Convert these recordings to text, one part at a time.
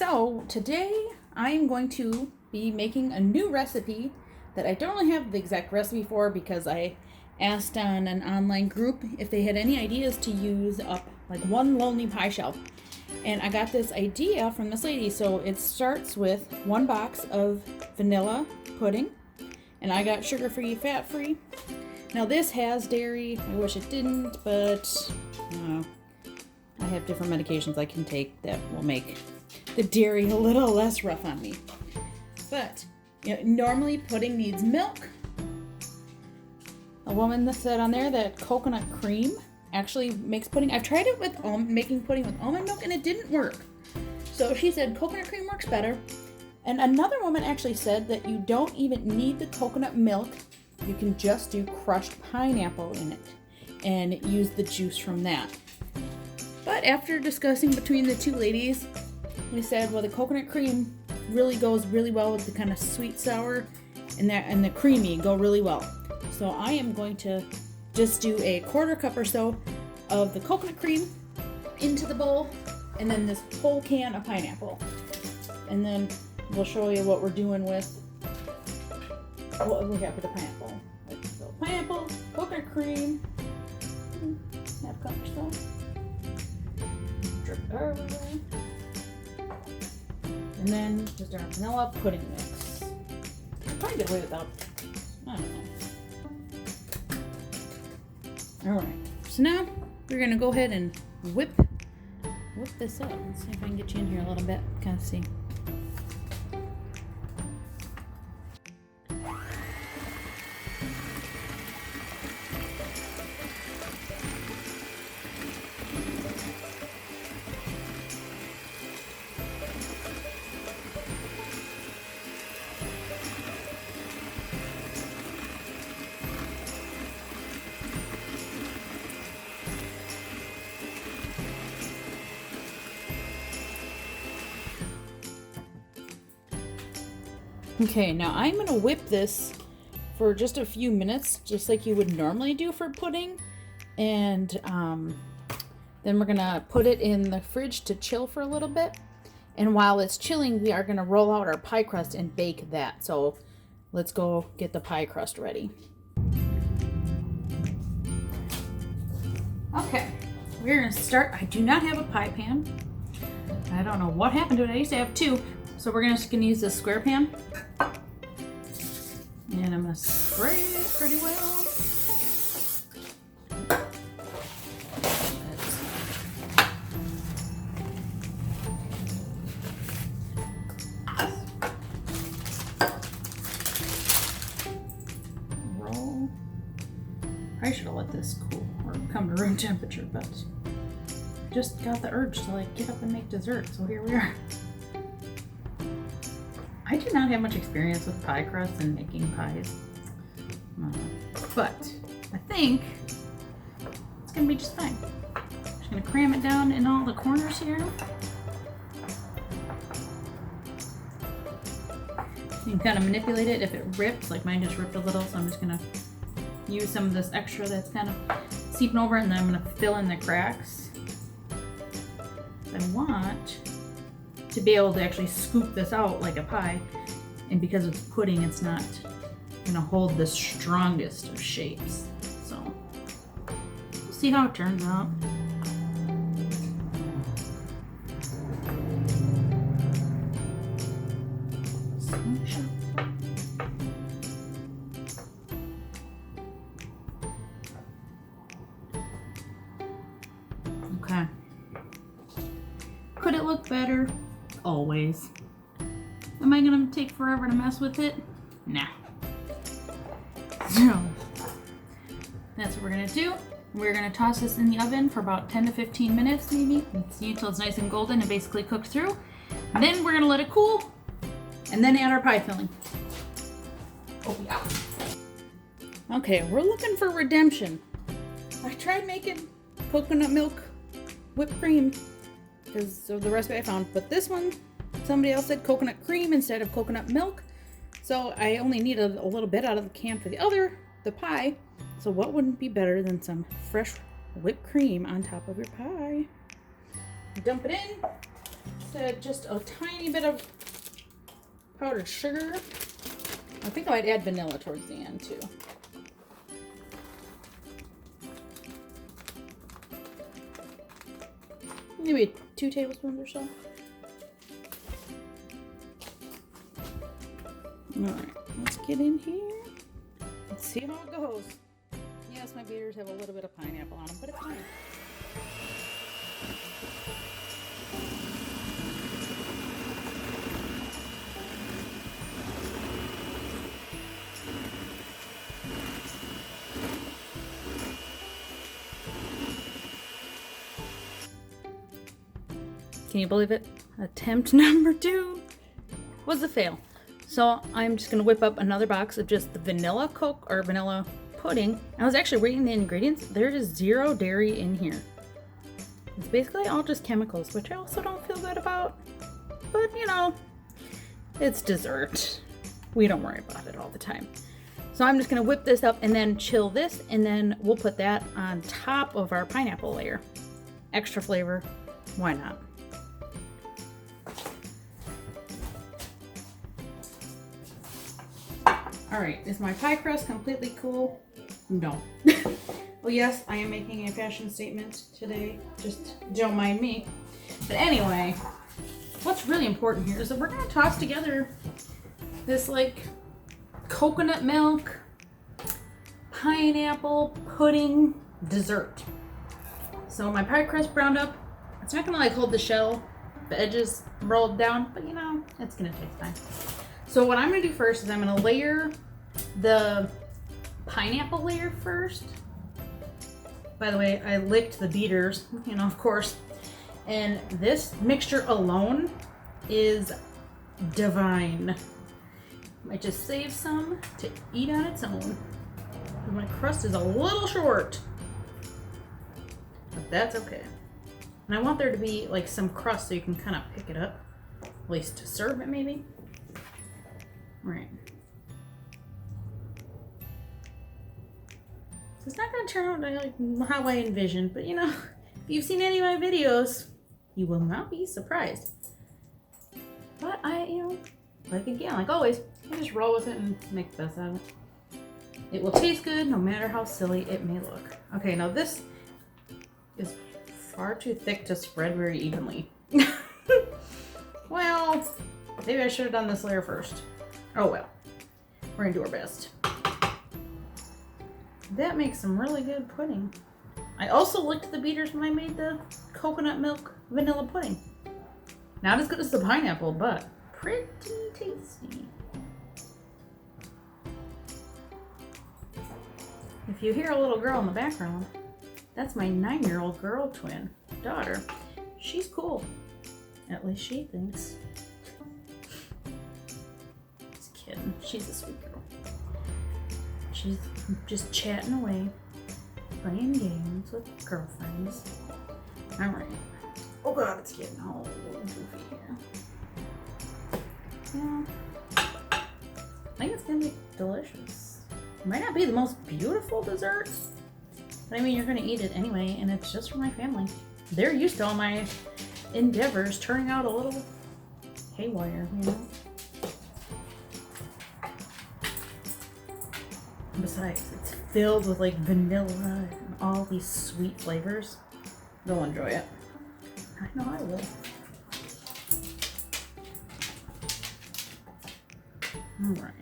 So today I am going to be making a new recipe that I don't really have the exact recipe for because I asked on an online group if they had any ideas to use up like one lonely pie shell. And I got this idea from this lady. So it starts with 1 box of vanilla pudding, and I got sugar-free, fat-free. Now this has dairy. I wish it didn't, but I have different medications I can take that will make the dairy a little less rough on me. But normally pudding needs milk. A woman that said on there that coconut cream actually makes pudding. I've tried it with making pudding with almond milk and it didn't work. So she said coconut cream works better. And another woman actually said that you don't even need the coconut milk. You can just do crushed pineapple in it and use the juice from that. But after discussing between the two ladies, we said, well, the coconut cream really goes really well with the kind of sweet sour, and the creamy go really well. So I am going to just do a 1/4 cup or so of the coconut cream into the bowl, and then this whole can of pineapple. And then we'll show you what we're doing with what we have for the pineapple. So pineapple, coconut cream, half cup or so. Drip everywhere. And then just our vanilla pudding mix. I'll probably get away without, I don't know. Alright, so now we're going to go ahead and whip this up. Let's see if I can get you in here a little bit. Kind of see. Okay, now I'm going to whip this for just a few minutes, just like you would normally do for pudding. And then we're going to put it in the fridge to chill for a little bit. And while it's chilling, we are going to roll out our pie crust and bake that. So let's go get the pie crust ready. Okay, we're going to start. I do not have a pie pan. I don't know what happened to it. I used to have 2. So we're just going to use this square pan. And I'm going to spray it pretty well. Roll. I should have let this cool or come to room temperature, but just got the urge to like get up and make dessert. So here we are. I do not have much experience with pie crust and making pies, but I think it's going to be just fine. I'm just going to cram it down in all the corners here. You can kind of manipulate it if it rips, like mine just ripped a little, so I'm just going to use some of this extra that's kind of seeping over, and then I'm going to fill in the cracks. I want to be able to actually scoop this out like a pie, and because it's pudding, it's not gonna hold the strongest of shapes. So we'll see how it turns out. Okay. Could it look better? Always. Am I gonna take forever to mess with it? Nah. So that's what we're gonna do. We're gonna toss this in the oven for about 10 to 15 minutes maybe. And see until it's nice and golden and basically cooked through. And then we're gonna let it cool and then add our pie filling. Oh yeah. Okay, we're looking for redemption. I tried making coconut milk whipped cream because of the recipe I found, but this one, somebody else said coconut cream instead of coconut milk, so I only needed a little bit out of the can for the pie. So what wouldn't be better than some fresh whipped cream on top of your pie? Dump it in. Said just a tiny bit of powdered sugar. I think I might add vanilla towards the end too. Maybe 2 tablespoons or so. Alright, let's get in here. Let's see how it goes. Yes, my beaters have a little bit of pineapple on them, but it's fine. Can you believe it? Attempt number 2 was a fail. So I'm just gonna whip up another box of just the vanilla Coke or vanilla pudding. I was actually reading the ingredients. There is 0 dairy in here. It's basically all just chemicals, which I also don't feel good about. But you know, it's dessert. We don't worry about it all the time. So I'm just gonna whip this up and then chill this, and then we'll put that on top of our pineapple layer. Extra flavor, why not? Alright, is my pie crust completely cool? No. Well, yes, I am making a fashion statement today. Just don't mind me. But anyway, what's really important here is that we're going to toss together this like coconut milk, pineapple pudding dessert. So my pie crust browned up. It's not going to like hold the shell, the edges rolled down, but you know, it's going to taste fine. So what I'm going to do first is I'm going to layer the pineapple layer first. By the way, I licked the beaters, you know, of course. And this mixture alone is divine. I just saved some to eat on its own. My crust is a little short, but that's okay. And I want there to be like some crust so you can kind of pick it up, at least to serve it maybe. Right. So it's not going to turn out like how I envisioned, but you know, if you've seen any of my videos, you will not be surprised. But I, you know, like again, like always, I just roll with it and make the best out of it. It will taste good no matter how silly it may look. Okay, now this is far too thick to spread very evenly. Well, maybe I should have done this layer first. Oh well, we're gonna do our best. That makes some really good pudding. I also licked the beaters when I made the coconut milk vanilla pudding. Not as good as the pineapple, but pretty tasty. If you hear a little girl in the background, that's my 9-year-old girl twin daughter. She's cool. At least she thinks. Just kidding. She's a sweet girl. She's just chatting away, playing games with girlfriends. Alright. Oh god, it's getting all goofy here. Yeah. I think it's gonna be delicious. It might not be the most beautiful dessert, but I mean, you're gonna eat it anyway, and it's just for my family. They're used to all my endeavors turning out a little haywire, you know? Besides, it's filled with like vanilla and all these sweet flavors. They'll enjoy it. I know I will. Alright.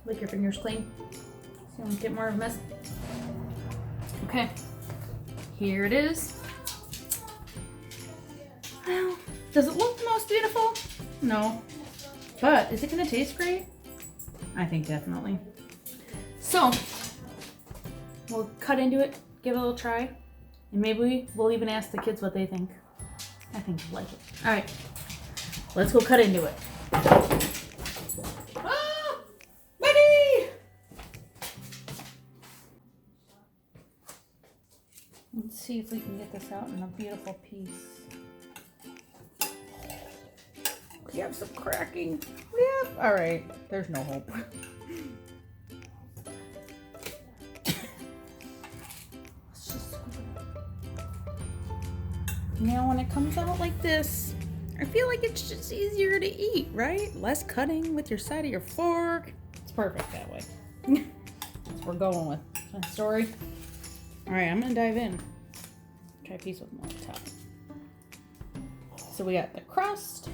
Lick your fingers clean so you don't get more of a mess. Okay, here it is. Well, does it look the most beautiful? No. But is it gonna taste great? I think definitely. So, we'll cut into it, give it a little try, and maybe we'll even ask the kids what they think. I think they'll like it. All right, let's go cut into it. Let's see if we can get this out in a beautiful piece. We have some cracking. Yeah. All right. There's no hope. Now when it comes out like this, I feel like it's just easier to eat, right? Less cutting with your side of your fork. It's perfect that way. That's what we're going with. My story. All right, I'm gonna dive in. Try a piece with more top. So we got the crust.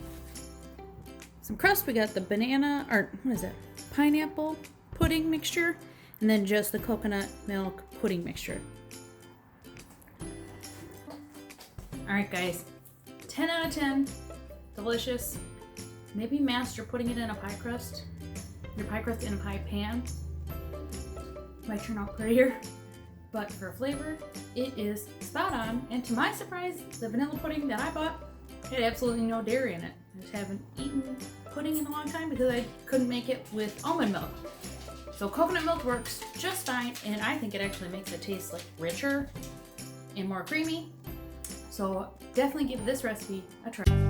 Some crust, we got the banana, or what is it? Pineapple pudding mixture, and then just the coconut milk pudding mixture. All right, guys, 10 out of 10, delicious. Maybe master putting it in a pie crust. Your pie crust in a pie pan. Might turn out prettier, but for flavor, it is spot on. And to my surprise, the vanilla pudding that I bought had absolutely no dairy in it. I just haven't eaten pudding in a long time because I couldn't make it with almond milk. So coconut milk works just fine, and I think it actually makes it taste like richer and more creamy. So definitely give this recipe a try.